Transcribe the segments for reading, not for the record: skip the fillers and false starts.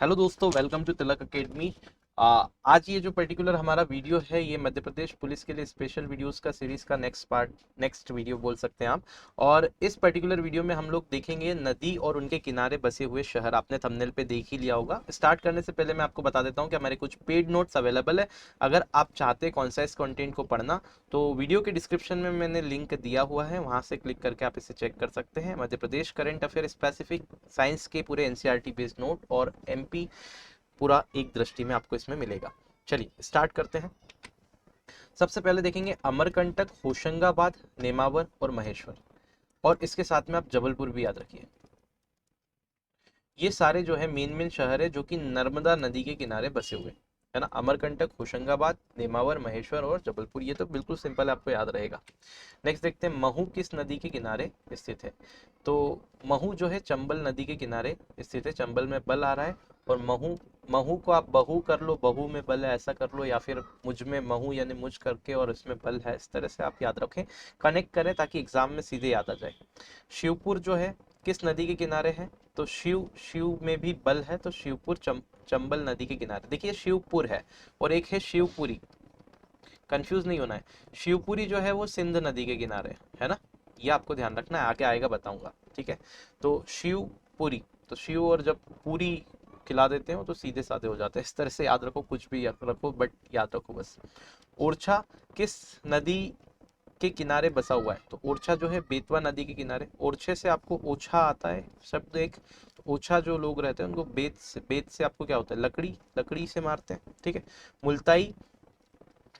Hello दोस्तों, welcome to Tilak academy. आज ये जो पर्टिकुलर हमारा वीडियो है ये मध्य प्रदेश पुलिस के लिए स्पेशल वीडियोस का सीरीज का नेक्स्ट वीडियो बोल सकते हैं आप। और इस पर्टिकुलर वीडियो में हम लोग देखेंगे नदी और उनके किनारे बसे हुए शहर। आपने थंबनेल पे देख ही लिया होगा। स्टार्ट करने से पहले मैं आपको बता देता हूँ कि हमारे कुछ पेड नोट्स अवेलेबल है। अगर आप चाहते हैं कॉन्साइज कंटेंट को पढ़ना तो वीडियो के डिस्क्रिप्शन में मैंने लिंक दिया हुआ है, वहाँ से क्लिक करके आप इसे चेक कर सकते हैं। Madhya Pradesh current affair specific science के पूरे एनसीईआरटी बेस्ड नोट और एमपी पूरा एक दृष्टि में आपको इसमें मिलेगा। चलिए स्टार्ट करते हैं। सबसे पहले देखेंगे अमरकंटक, होशंगाबाद, नेमावर और महेश्वर। और इसके साथ में आप जबलपुर भी याद रखिए। ये सारे जो है मेन मेन शहर है जो कि नर्मदा नदी के किनारे बसे हुए है ना। अमरकंटक, होशंगाबाद, नेमावर, महेश्वर और जबलपुर, ये तो बिल्कुल सिंपल है, आपको याद रहेगा। नेक्स्ट देखते हैं महू किस नदी के किनारे स्थित है। तो महू जो है चंबल नदी के किनारे स्थित है। चंबल में बल आ रहा है। और महू, महू को आप बहू कर लो, बहू में बल है ऐसा कर लो, या फिर मुझ में महू यानी मुझ करके और इसमें बल है, इस तरह से आप याद रखें, कनेक्ट करें ताकि एग्जाम में सीधे याद आ जाए। शिवपुर जो है किस नदी के किनारे है। तो शिव, शिव में भी बल है तो शिवपुर चंबल नदी के किनारे। देखिए शिवपुर है और एक है शिवपुरी, कंफ्यूज नहीं होना है। शिवपुरी जो है वो सिंध नदी के किनारे है ना, ये आपको ध्यान रखना है, आगे आएगा बताऊंगा, ठीक है। तो शिवपुरी, तो शिव और जब पूरी खिला देते हो तो सीधे साधे हो जाते हैं, इस तरह से याद रखो, कुछ भी याद रखो बट याद रखो बस। ओरछा किस नदी के किनारे बसा हुआ है। तो ओरछा जो है बेतवा नदी के किनारे। ओरछे से आपको ओछा आता है शब्द एक। तो ओछा जो लोग रहते हैं उनको बेत से आपको क्या होता है, लकड़ी, लकड़ी से मारते हैं, ठीक है। मुल्ताई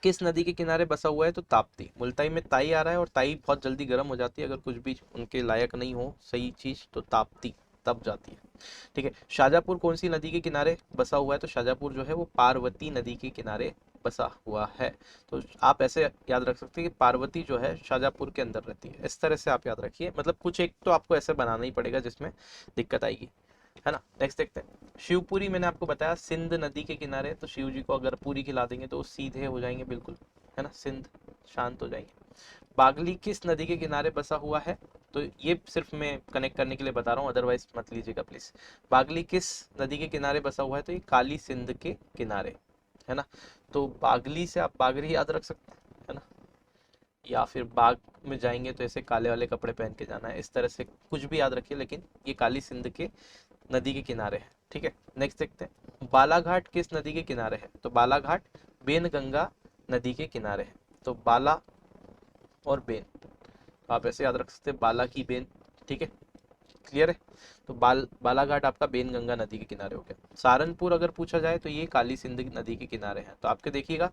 किस नदी के किनारे बसा हुआ है। तो ताप्ती। मुल्ताई में ताई आ रहा है और ताई बहुत जल्दी गर्म हो जाती है, अगर कुछ भी उनके लायक नहीं हो सही चीज तो ताप्ती तब जाती है, ठीक है। शाहजहांपुर कौन सी नदी के किनारे बसा हुआ है। तो शाहजहांपुर जो है वो पार्वती नदी के किनारे बसा हुआ है। तो आप ऐसे याद रख सकते हैं कि पार्वती जो है शाहजहांपुर के अंदर रहती है, इस तरह से आप याद रखिए। मतलब कुछ एक तो आपको ऐसे बनाना ही पड़ेगा जिसमें दिक्कत आएगी, है ना। नेक्स्ट देखते हैं। शिवपुरी मैंने आपको बताया सिंध नदी के किनारे। तो शिव जी को अगर पूरी खिला देंगे तो वो सीधे हो जाएंगे बिल्कुल, है ना, सिंध शांत हो जाएंगे। बागली किस नदी के किनारे बसा हुआ है। तो ये सिर्फ मैं कनेक्ट करने के लिए बता रहा हूँ, अदरवाइज मत लीजिएगा प्लीज। बागली किस नदी के किनारे बसा हुआ है। तो ये काली सिंध के किनारे, है ना। तो बागली से आप बागरी याद रख सकते हैं, है ना। या फिर बाग में जाएंगे तो ऐसे काले वाले कपड़े पहन के जाना है, इस तरह से कुछ भी याद रखिए, लेकिन ये काली सिंध के नदी के किनारे है, ठीक है। नेक्स्ट देखते हैं बालाघाट किस नदी के किनारे है। तो बालाघाट बेनगंगा नदी के किनारे है। तो बाला और बेन, आप ऐसे याद रख सकते हैं, बाला की बेन, ठीक है, क्लियर है। तो बालाघाट आपका बेनगंगा नदी के किनारे हो गया। सहारनपुर अगर पूछा जाए तो ये काली सिंध नदी के किनारे है। तो आपके देखिएगा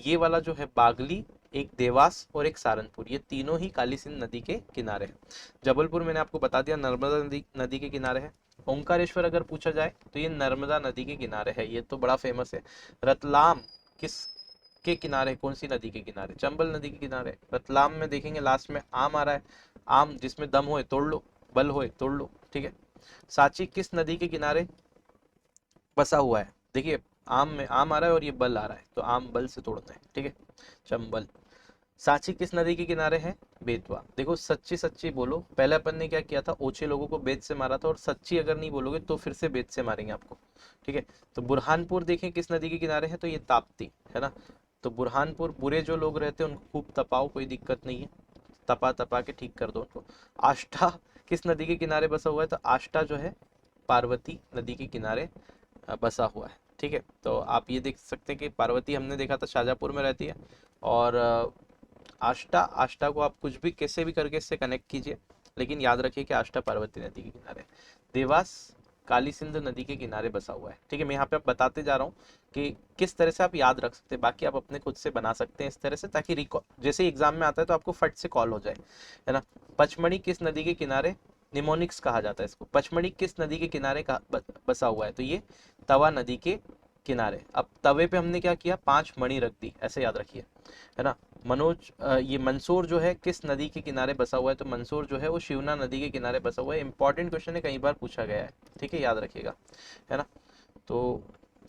ये वाला जो है बागली, एक देवास और एक सहारनपुर, ये तीनों ही काली सिंध नदी के किनारे हैं। जबलपुर मैंने आपको बता दिया नर्मदा नदी के किनारे है। ओंकारेश्वर अगर पूछा जाए तो ये नर्मदा नदी के किनारे है, ये तो बड़ा फेमस है। रतलाम किस के किनारे, कौन सी नदी के किनारे। चंबल नदी के किनारे। रतलाम में देखेंगे लास्ट में आम आ रहा है, आम जिसमें दम होए तोड़ लो, बल होए तोड़ लो, ठीक है। सांची किस नदी के किनारे बसा हुआ है। देखिए आम में आम आ रहा है और ये बल आ रहा है, तो आम बल से तोड़ना है, ठीक है। चंबल। सांची किस नदी के किनारे है। बेतवा। देखो सच्ची सच्ची बोलो, पहले अपन ने क्या किया था, ओछे लोगों को बेत से मारा था, और सच्ची अगर नहीं बोलोगे तो फिर से बेत से मारेंगे आपको, ठीक है। तो बुरहानपुर देखें किस नदी के किनारे है। तो ये ताप्ती, है ना। तो बुरहानपुर, बुरे जो लोग रहते हैं उनको खूब तपाओ, कोई दिक्कत नहीं है, तपा तपा के ठीक कर दो उनको। आष्टा किस नदी के किनारे बसा हुआ है। तो आष्टा जो है पार्वती नदी के किनारे बसा हुआ है, ठीक है। तो आप ये देख सकते हैं कि पार्वती हमने देखा था शाहजहांपुर में रहती है, और आष्टा, आष्टा को आप कुछ भी कैसे भी करके इससे कनेक्ट कीजिए, लेकिन याद रखिए कि आष्टा पार्वती नदी के किनारे। देवास काली सिंध नदी के किनारे बसा हुआ है, ठीक है। मैं यहाँ पे आप बताते जा रहा हूँ कि किस तरह से आप याद रख सकते हैं, बाकी आप अपने खुद से बना सकते हैं इस तरह से, ताकि रिकॉल जैसे एग्जाम में आता है तो आपको फट से कॉल हो जाए, है ना। पचमढ़ी किस नदी के किनारे, निमोनिक्स कहा जाता है इसको। पचमढ़ी किस नदी के किनारे का बसा हुआ है। तो ये तवा नदी के किनारे। अब तवे पे हमने क्या किया, 5 मणि रख दी, ऐसे याद रखिए, है ना। मनोज, ये मंसूर जो है किस नदी के किनारे बसा हुआ है। तो मंसूर जो है वो शिवना नदी के किनारे बसा हुआ है। इंपॉर्टेंट क्वेश्चन है, कई बार पूछा गया है, ठीक है, याद रखिएगा, है ना। तो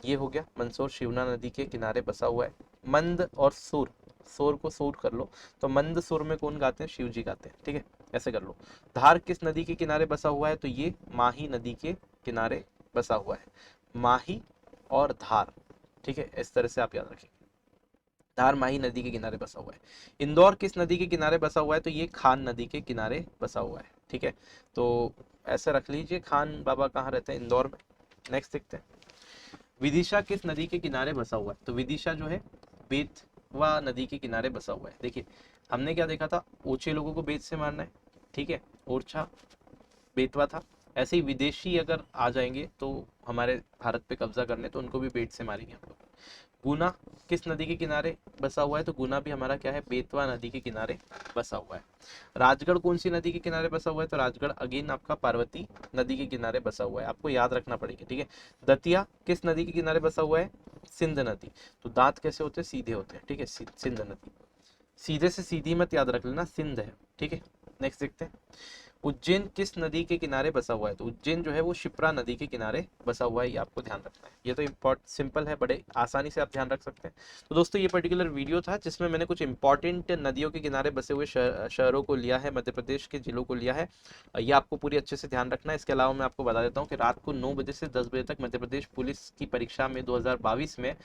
ये हो गया, मंसूर शिवना नदी के किनारे बसा हुआ है। मंद और सुर, सुर को सूट कर लो, तो मंद सुर में कौन गाते हैं, शिव जी गाते हैं, ठीक है, ऐसे कर लो। धार किस नदी के किनारे बसा हुआ है। तो ये माही नदी के किनारे बसा हुआ है। माही और धार। ठीक है, इस तरह से आप याद रखेंगे। धार माही नदी के किनारे बसा हुआ है। इंदौर किस नदी के किनारे बसा हुआ है? तो ये खान नदी के किनारे बसा हुआ है। ठीक है, तो ऐसे रख लीजिए, खान बाबा कहाँ रहते हैं? इंदौर में। नेक्स्ट देखते हैं, विदिशा किस नदी के किनारे बसा हुआ है? तो विदिशा जो है बेतवा नदी के किनारे बसा हुआ है। देखिए हमने क्या देखा था, ऊंचे लोगों को बेत से मारना है। ठीक है, ओरछा बेतवा था। ऐसे ही विदेशी अगर आ जाएंगे तो हमारे भारत पे कब्जा करने, तो उनको भी बेट से मारेंगे हम लोग। गुना किस नदी के किनारे बसा हुआ है? तो गुना भी हमारा क्या है? बेतवा नदी के किनारे बसा हुआ है। राजगढ़ कौन सी नदी के किनारे बसा हुआ है? तो राजगढ़ अगेन आपका पार्वती नदी के किनारे बसा हुआ है, आपको याद रखना पड़ेगा। ठीक है, दतिया किस नदी के किनारे बसा हुआ है? सिंध नदी। तो दांत कैसे होते हैं? सीधे होते हैं। ठीक है, सिंध नदी, सीधे से सीधी मत याद रख लेना, सिंध है। ठीक है, नेक्स्ट देखते हैं, उज्जैन किस नदी के किनारे बसा हुआ है? तो उज्जैन जो है वो शिप्रा नदी के किनारे बसा हुआ है, ये आपको ध्यान रखना है। ये तो इम्पोर्ट सिंपल है, बड़े आसानी से आप ध्यान रख सकते हैं। तो दोस्तों ये पर्टिकुलर वीडियो था जिसमें मैंने कुछ इंपॉर्टेंट नदियों के किनारे बसे हुए शहरों को लिया है, मध्य प्रदेश के जिलों को लिया है। ये आपको पूरी अच्छे से ध्यान रखना है। इसके अलावा मैं आपको बता देता हूँ कि रात को 9 बजे से 10 बजे तक मध्य प्रदेश पुलिस की परीक्षा में 2022 में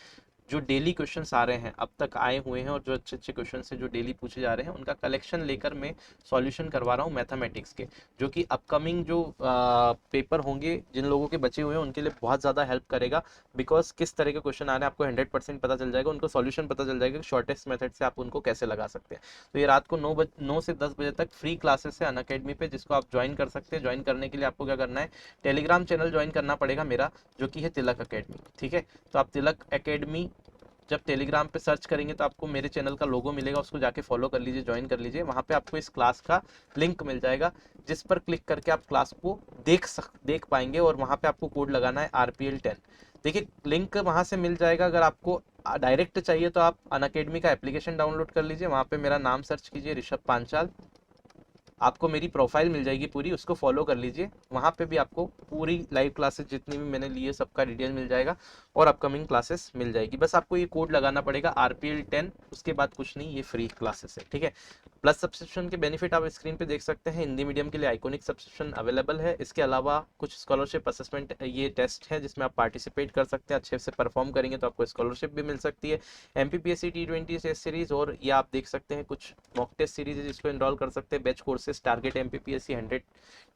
जो डेली क्वेश्चंस आ रहे हैं, अब तक आए हुए हैं, और जो अच्छे अच्छे क्वेश्चंस हैं जो डेली पूछे जा रहे हैं, उनका कलेक्शन लेकर मैं सॉल्यूशन करवा रहा हूँ मैथमेटिक्स के, जो कि अपकमिंग जो पेपर होंगे जिन लोगों के बचे हुए हैं उनके लिए बहुत ज़्यादा हेल्प करेगा। बिकॉज किस तरह के क्वेश्चन आ रहे हैं आपको 100% पता चल जाएगा, उनको सॉल्यूशन पता चल जाएगा कि शॉर्टेस्ट मेथड से आप उनको कैसे लगा सकते हैं। तो ये रात को 9 से 10 बजे तक फ्री क्लासेस है अनअकैडमी पे, जिसको आप ज्वाइन कर सकते हैं। ज्वाइन करने के लिए आपको क्या करना है, टेलीग्राम चैनल ज्वाइन करना पड़ेगा मेरा, जो कि है तिलक अकेडमी। ठीक है, तो आप तिलक अकेडमी जब टेलीग्राम पे सर्च करेंगे तो आपको मेरे चैनल का लोगो मिलेगा, उसको जाके फॉलो कर लीजिए, ज्वाइन कर लीजिए। वहाँ पे आपको इस क्लास का लिंक मिल जाएगा, जिस पर क्लिक करके आप क्लास को देख पाएंगे, और वहाँ पे आपको कोड लगाना है RPL10। देखिए लिंक वहाँ से मिल जाएगा। अगर आपको डायरेक्ट चाहिए तो आप अनअकैडमी का एप्लीकेशन डाउनलोड कर लीजिए, वहाँ पे मेरा नाम सर्च कीजिए, ऋषभ पांचाल, आपको मेरी प्रोफाइल मिल जाएगी पूरी, उसको फॉलो कर लीजिए। वहाँ पे भी आपको पूरी लाइव क्लासेस जितनी भी मैंने ली है सबका डिटेल मिल जाएगा, और अपकमिंग क्लासेस मिल जाएगी। बस आपको ये कोड लगाना पड़ेगा RPL10, उसके बाद कुछ नहीं, ये फ्री क्लासेस है। ठीक है, प्लस सब्सक्रिप्शन के बेनिफिट आप स्क्रीन पे देख सकते हैं। हिंदी मीडियम के लिए आइकॉनिक सब्सक्रिप्शन अवेलेबल है। इसके अलावा कुछ स्कॉलरशिप असेसमेंट ये टेस्ट है जिसमें आप पार्टिसिपेट कर सकते हैं, अच्छे से परफॉर्म करेंगे तो आपको स्कॉलरशिप भी मिल सकती है। MPPSC T20 टेस्ट सीरीज, और ये आप देख सकते हैं कुछ मॉक टेस्ट सीरीज है जिसको एनरोल कर सकते हैं। Batch courses target MPPSC 100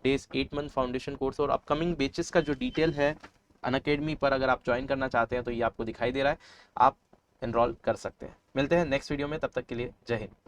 days 8 month foundation course, और अपकमिंग बेचेस का जो डिटेल है अनअकैडमी पर अगर आप ज्वाइन करना चाहते हैं तो ये आपको दिखाई दे रहा है, आप एनरोल कर सकते हैं। मिलते हैं नेक्स्ट वीडियो में, तब तक के लिए जय हिंद।